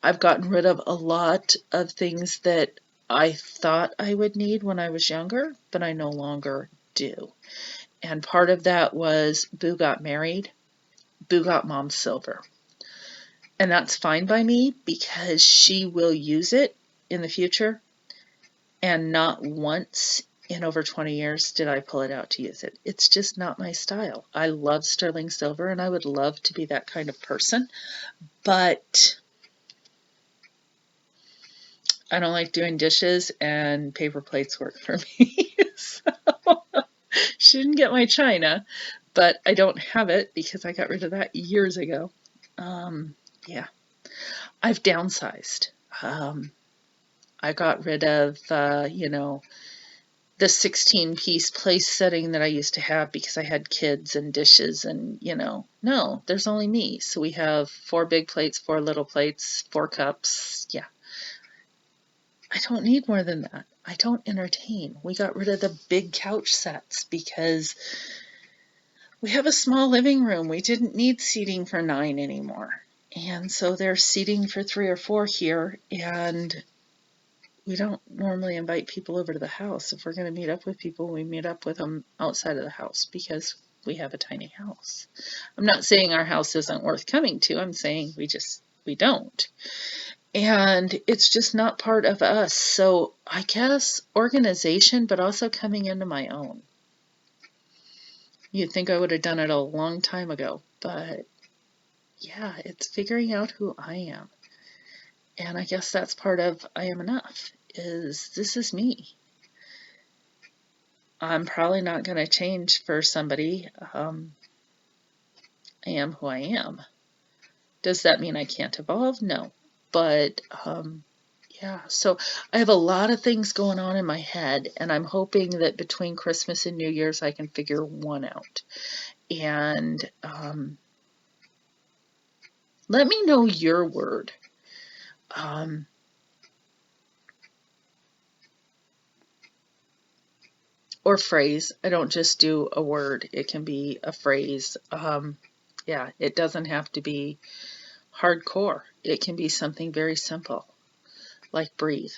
I've gotten rid of a lot of things that I thought I would need when I was younger, but I no longer do. And part of that was Boo got married. Boo got Mom's silver. And that's fine by me because she will use it in the future. And not once in over 20 years did I pull it out to use it. It's just not my style. I love sterling silver and I would love to be that kind of person. But I don't like doing dishes, and paper plates work for me. So, she didn't get my china, but I don't have it because I got rid of that years ago. Yeah, I've downsized. I got rid of, the 16-piece place setting that I used to have because I had kids and dishes and, no, there's only me. So we have 4 big plates, 4 little plates, 4 cups. Yeah. I don't need more than that. I don't entertain. We got rid of the big couch sets because we have a small living room. We didn't need seating for 9 anymore. And so there's seating for 3 or 4 here, and we don't normally invite people over to the house. If we're going to meet up with people, we meet up with them outside of the house because we have a tiny house. I'm not saying our house isn't worth coming to. I'm saying we don't. And it's just not part of us. So I guess organization, but also coming into my own. You'd think I would have done it a long time ago, but yeah, it's figuring out who I am. And I guess that's part of I am enough, is this is me. I'm probably not going to change for somebody. I am who I am. Does that mean I can't evolve? No. But yeah, so I have a lot of things going on in my head, and I'm hoping that between Christmas and New Year's I can figure one out. And let me know your word. Or phrase. I don't just do a word. It can be a phrase. Yeah, it doesn't have to be hardcore. It can be something very simple, like breathe.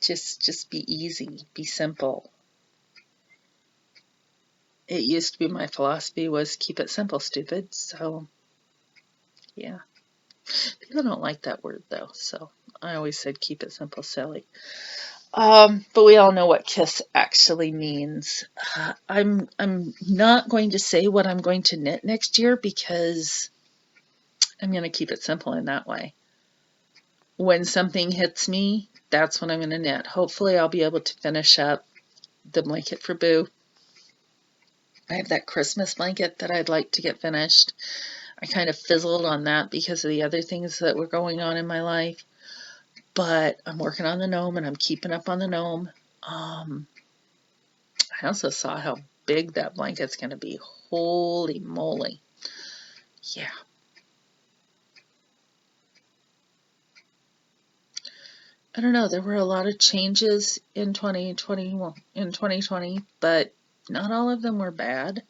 Just be easy, be simple. It used to be my philosophy was keep it simple, stupid. So, yeah. People don't like that word though, so I always said keep it simple, silly. But we all know what KISS actually means. I'm not going to say what I'm going to knit next year because I'm going to keep it simple in that way. When something hits me, that's when I'm going to knit. Hopefully I'll be able to finish up the blanket for Boo. I have that Christmas blanket that I'd like to get finished. I kind of fizzled on that because of the other things that were going on in my life. But I'm working on the gnome and I'm keeping up on the gnome. I also saw how big that blanket's going to be. Holy moly. Yeah. I don't know. There were a lot of changes in 2020, but not all of them were bad.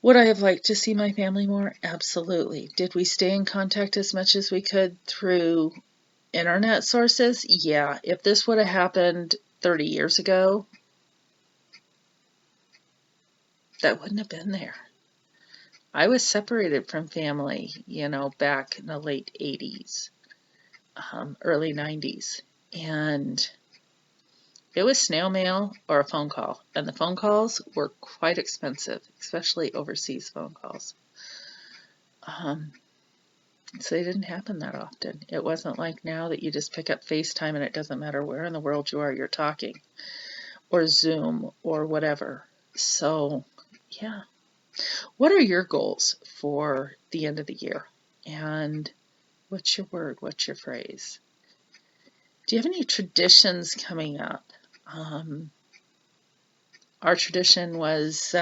Would I have liked to see my family more? Absolutely. Did we stay in contact as much as we could through internet sources? Yeah. If this would have happened 30 years ago, that wouldn't have been there. I was separated from family, back in the late 80s, early 90s. And it was snail mail or a phone call. And the phone calls were quite expensive, especially overseas phone calls. So they didn't happen that often. It wasn't like now that you just pick up FaceTime and it doesn't matter where in the world you are, you're talking. Or Zoom or whatever. So, yeah. What are your goals for the end of the year? And what's your word? What's your phrase? Do you have any traditions coming up? Our tradition was,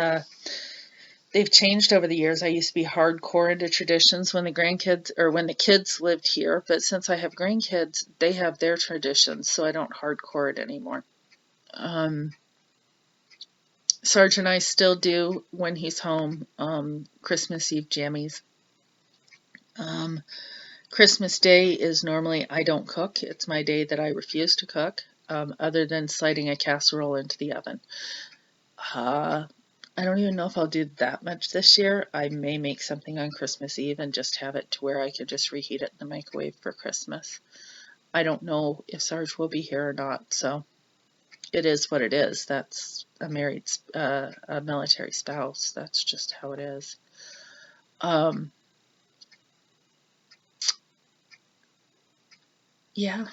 they've changed over the years. I used to be hardcore into traditions when the kids lived here, but since I have grandkids, they have their traditions, so I don't hardcore it anymore. Sarge and I still do, when he's home, Christmas Eve jammies. Christmas Day is normally I don't cook. It's my day that I refuse to cook, other than sliding a casserole into the oven. I don't even know if I'll do that much this year. I may make something on Christmas Eve and just have it to where I could just reheat it in the microwave for Christmas. I don't know if Sarge will be here or not, so it is what it is. That's a military spouse. That's just how it is. Yeah.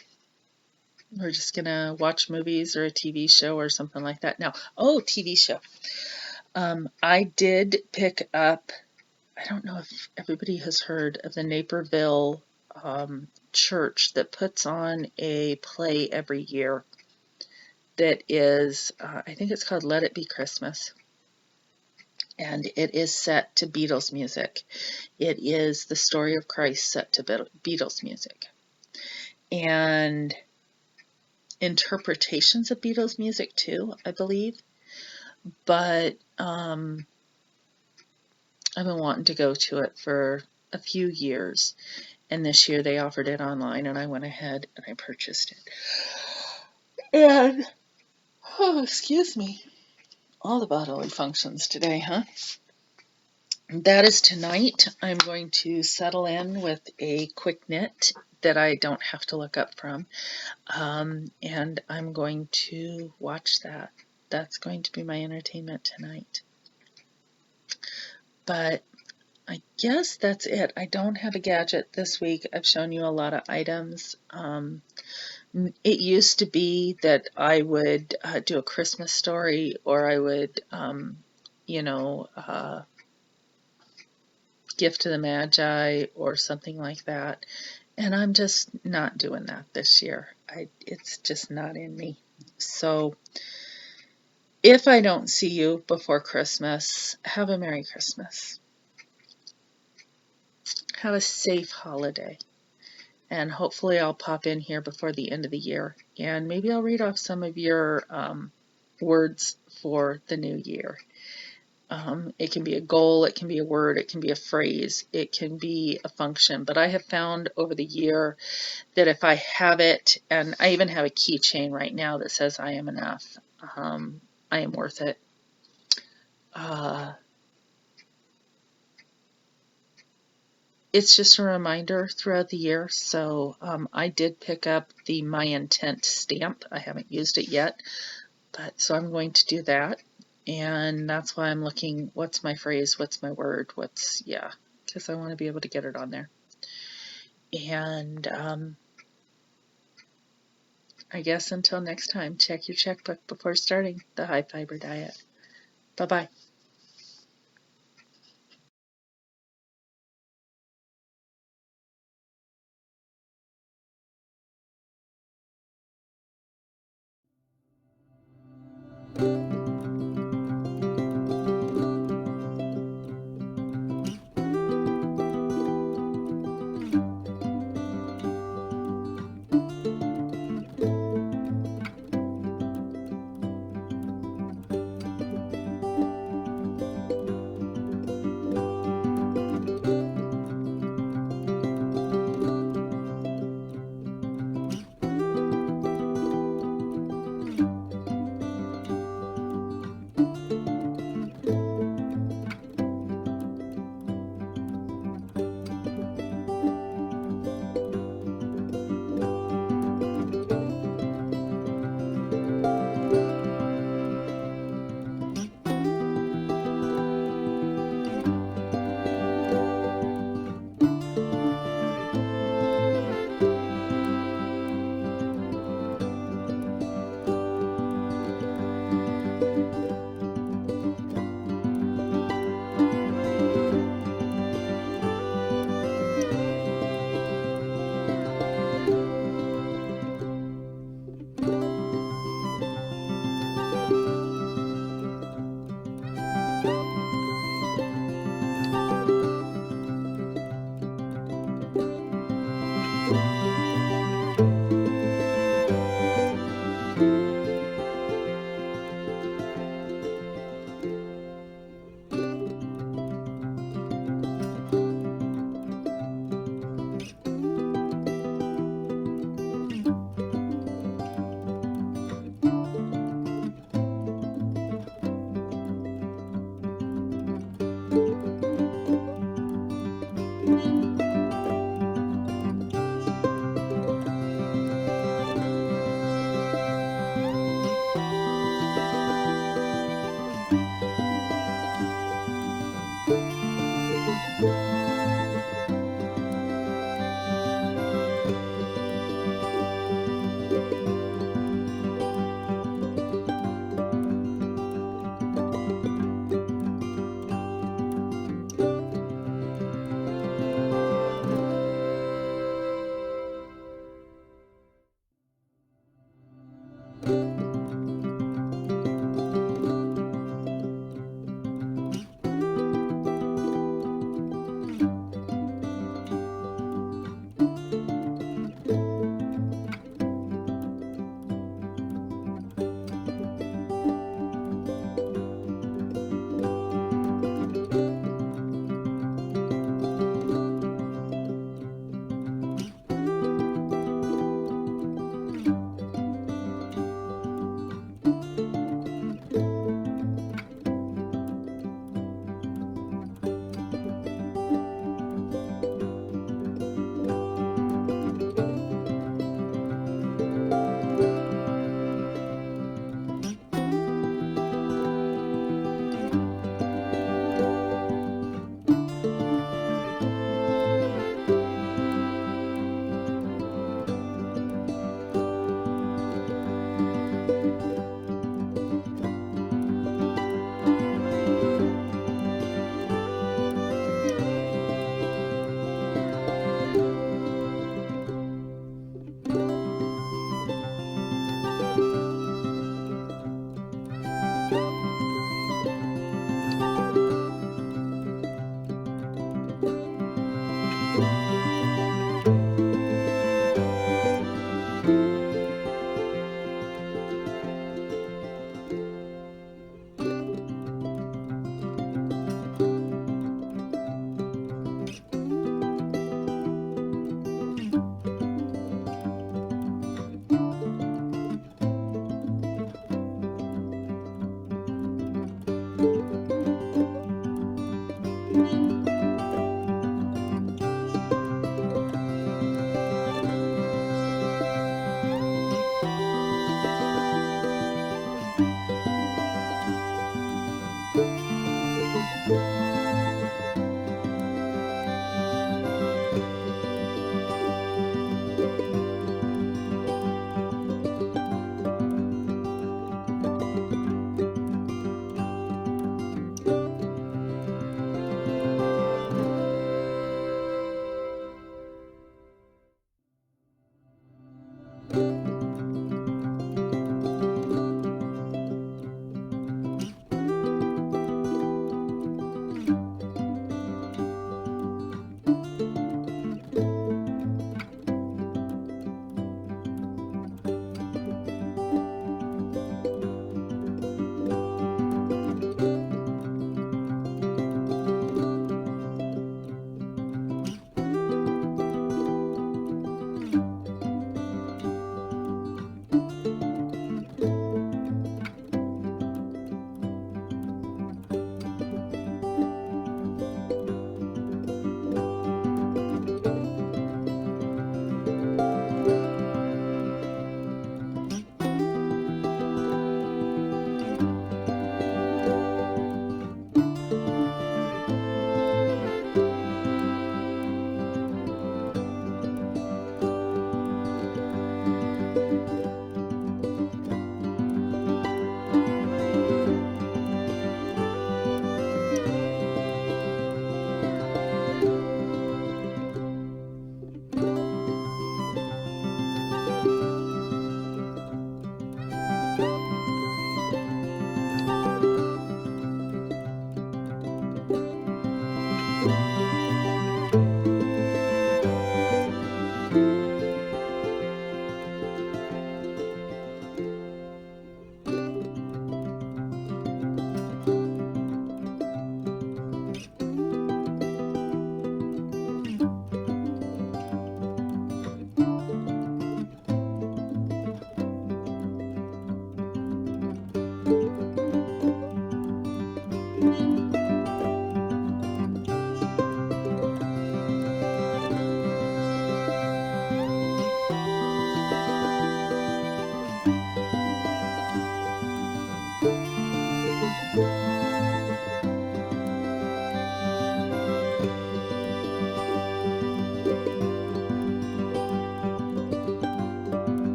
We're just gonna watch movies or a TV show or something like that. Now, TV show. I did pick up, I don't know if everybody has heard of the Naperville church that puts on a play every year that is, I think it's called Let It Be Christmas. And it is set to Beatles music. It is the story of Christ set to Beatles music. And interpretations of Beatles music too, I believe. But I've been wanting to go to it for a few years, and this year they offered it online, and I went ahead and I purchased it. And, oh, excuse me, all the bodily functions today, huh? That is tonight. I'm going to settle in with a quick knit that I don't have to look up from, and I'm going to watch that. That's going to be my entertainment tonight. But I guess that's it. I don't have a gadget this week. I've shown you a lot of items. It used to be that I would do a Christmas story, or I would, gift to the Magi or something like that. And I'm just not doing that this year. It's just not in me. So if I don't see you before Christmas, have a Merry Christmas. Have a safe holiday. And hopefully I'll pop in here before the end of the year. And maybe I'll read off some of your words for the new year. It can be a goal, it can be a word, it can be a phrase, it can be a function. But I have found over the year that if I have it, and I even have a keychain right now that says I am enough, I am worth it. It's just a reminder throughout the year. So I did pick up the My Intent stamp. I haven't used it yet, but so I'm going to do that. And that's why I'm looking, what's my phrase, what's my word, because I want to be able to get it on there. And I guess until next time, check your checkbook before starting the high fiber diet. Bye-bye.